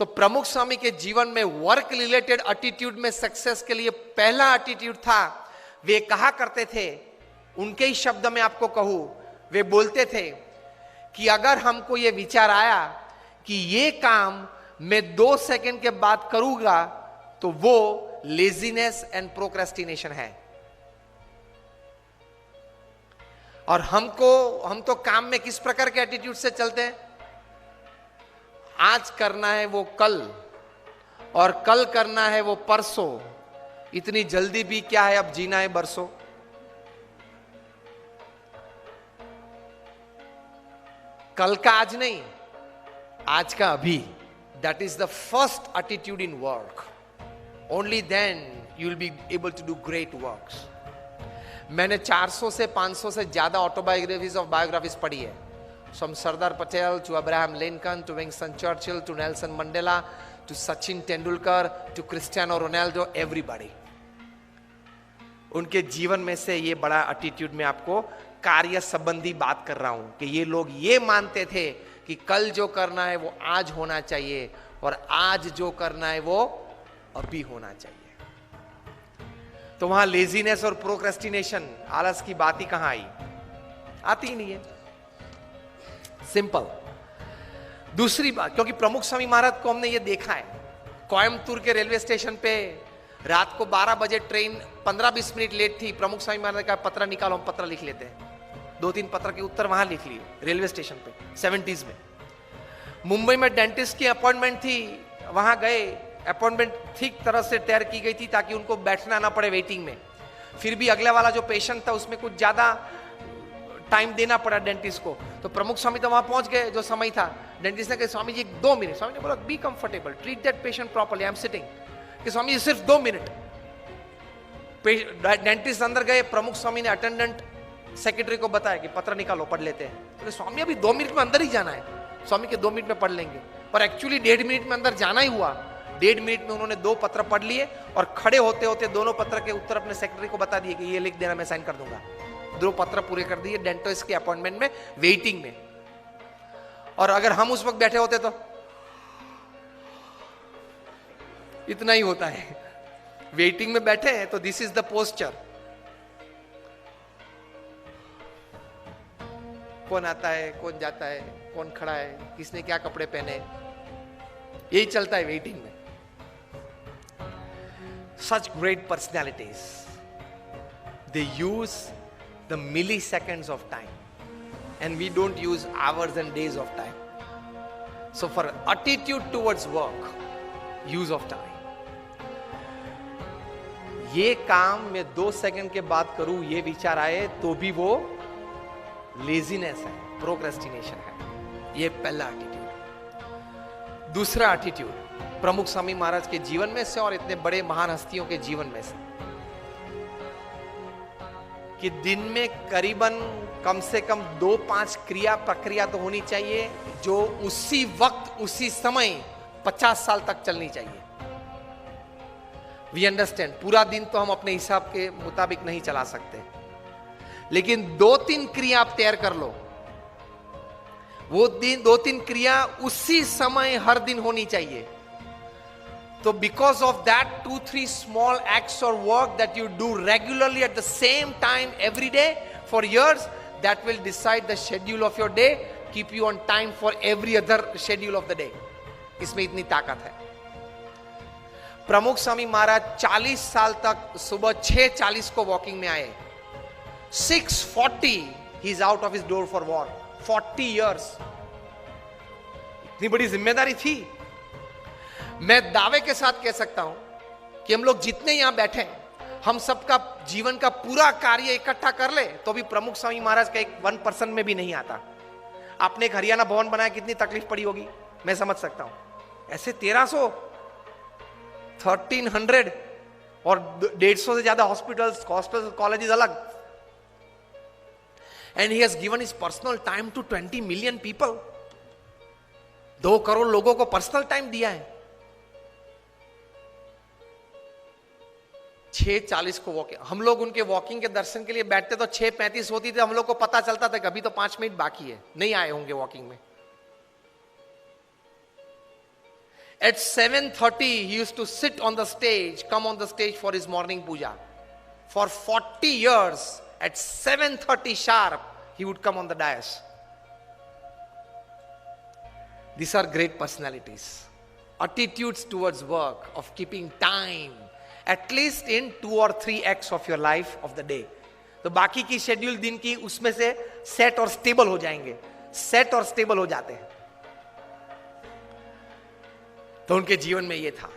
तो प्रमुख स्वामी के जीवन में वर्क रिलेटेड एटीट्यूड में सक्सेस के लिए पहला एटीट्यूड था, वे कहा करते थे, उनके ही शब्द में आपको कहूं, वे बोलते थे कि अगर हमको ये विचार आया कि ये काम मैं 2 सेकंड के बाद करूंगा तो वो लेजीनेस एंड प्रोक्रेस्टिनेशन है। और हम तो काम में किस प्रकार के एटीट्यूड से चलते हैं? आज करना है वो कल, और कल करना है वो परसों। इतनी जल्दी भी क्या है, अब जीना है बरसों। कल का आज नहीं, आज का अभी। That is the first attitude in work. Only then you will be able to do great works. मैंने 400 से 500 से ज्यादा ऑटोबायोग्राफीज ऑफ बायोग्राफीज पढ़ी है, from Sardar Patel to Abraham Lincoln to Winston Churchill to Nelson Mandela to Sachin Tendulkar to Cristiano Ronaldo, everybody. उनके जीवन में से ये बड़ा एटीट्यूड में आपको कार्य संबंधी बात कर रहा हूं कि ये लोग ये मानते थे कि कल जो करना है वो आज होना चाहिए, और आज जो करना है वो अभी होना चाहिए। तो वहां लेजीनेस और प्रोक्रेस्टिनेशन, आलस की बात ही कहां आई? आती ही नहीं है। सिंपल। दूसरी बात, क्योंकि प्रमुख स्वामी महाराज को हमने ये देखा है, कोयम्बतूर के रेलवे स्टेशन पे रात को 12 बजे ट्रेन 15-20 मिनट लेट थी। प्रमुख स्वामी महाराज ने कहा पत्र निकालो, हम पत्र लिख लेते हैं। 2-3 पत्र के उत्तर वहां लिख लिए रेलवे स्टेशन पे 70s में। मुंबई में डेंटिस्ट की अपॉइंटमेंट थी, वहां गए, अपॉइंटमेंट ठीक तरह से तैयार की गई थी ताकि उनको बैठना ना पड़े वेटिंग में। फिर भी अगला वाला जो पेशेंट था उसमें कुछ ज्यादा टाइम देना पड़ा डेंटिस्ट को। तो प्रमुख स्वामी तो वहां पहुंच गए जो समय था। डेंटिस्ट ने कहा स्वामी जी 2 मिनट। स्वामी ने बोला be comfortable, treat that patient properly, I am sitting. कि स्वामी जी सिर्फ 2 मिनट। डेंटिस्ट अंदर गए, प्रमुख स्वामी ने अटेंडेंट सेक्रेटरी को बताया कि पत्र निकालो, पढ़ लेते हैं। तो स्वामी अभी 2 मिनट में अंदर ही जाना है। स्वामी के 2 मिनट में पढ़ लेंगे, और एक्चुअली 1.5 मिनट में अंदर जाना ही हुआ। 1.5 मिनट में उन्होंने 2 पत्र पढ़ लिए, और खड़े होते होते दोनों पत्र के उत्तर अपने सेक्रेटरी को बता दिए कि ये लिख देना, मैं साइन कर दूंगा। 2 पत्र पूरे कर दिए डेंटिस्ट के अपॉइंटमेंट में, वेटिंग में। और अगर हम उस वक्त बैठे होते तो इतना ही होता है। वेटिंग में बैठे हैं तो दिस इज द पोस्चर। कौन आता है, कौन जाता है, कौन खड़ा है, किसने क्या कपड़े पहने, यही चलता है वेटिंग में। Such great personalities, they use the milliseconds of time, and we don't use hours and days of time. So for attitude towards work, use of time. ये काम मैं 2 सेकंड के बाद करूं, ये विचार आए तो भी वो लेजीनेस है, प्रोक्रेस्टिनेशन है। ये पहला एटीट्यूड। दूसरा एटीट्यूड प्रमुख स्वामी महाराज के जीवन में से और इतने बड़े महान हस्तियों के जीवन में से, कि दिन में करीबन कम से कम 2-5 क्रिया प्रक्रिया तो होनी चाहिए जो उसी वक्त उसी समय 50 साल तक चलनी चाहिए। वी अंडरस्टैंड, पूरा दिन तो हम अपने हिसाब के मुताबिक नहीं चला सकते, लेकिन 2-3 क्रिया आप तैयार कर लो। वो दिन 2-3 क्रिया उसी समय हर दिन होनी चाहिए। तो because of that 2-3 small acts or work that you do regularly at the same time every day for years, that will decide the schedule of your day, keep you on time for every other schedule of the day. इसमें इतनी ताकत है। प्रमुख स्वामी महाराज 40 साल तक सुबह 6:40 को walking में आए। 6:40 he is out of his door for walk. 40 years। इतनी बड़ी जिम्मेदारी थी। मैं दावे के साथ कह सकता हूं कि हम लोग जितने यहां बैठे हैं, हम सबका जीवन का पूरा कार्य इकट्ठा कर ले तो भी प्रमुख स्वामी महाराज का एक 1% में भी नहीं आता। आपने एक हरियाणा भवन बनाया, कितनी तकलीफ पड़ी होगी, मैं समझ सकता हूं। ऐसे 1300, 1300 और 150 से ज्यादा हॉस्पिटल्स, कॉलेजेस अलग। And he has given his personal time to 20 million people. 2 crore लोगों को पर्सनल टाइम दिया है। 6:40 को वॉकिंग, हम लोग उनके वॉकिंग के दर्शन के लिए बैठते तो 6:35 होती थी, हम लोग को पता चलता था कि अभी तो 5 मिनट बाकी है, नहीं आए होंगे वॉकिंग में। At 7:30, he used to sit on the stage, come on the stage for his morning puja. For 40 years, at 7:30 sharp, he would come on the dais. These are great personalities. Attitudes towards work, of keeping time, at least in 2 or 3 acts of your life of the day. तो बाकी की schedule दिन की उसमें से set और stable हो जाएंगे, सेट और स्टेबल हो जाते हैं. तो उनके जीवन में ये था.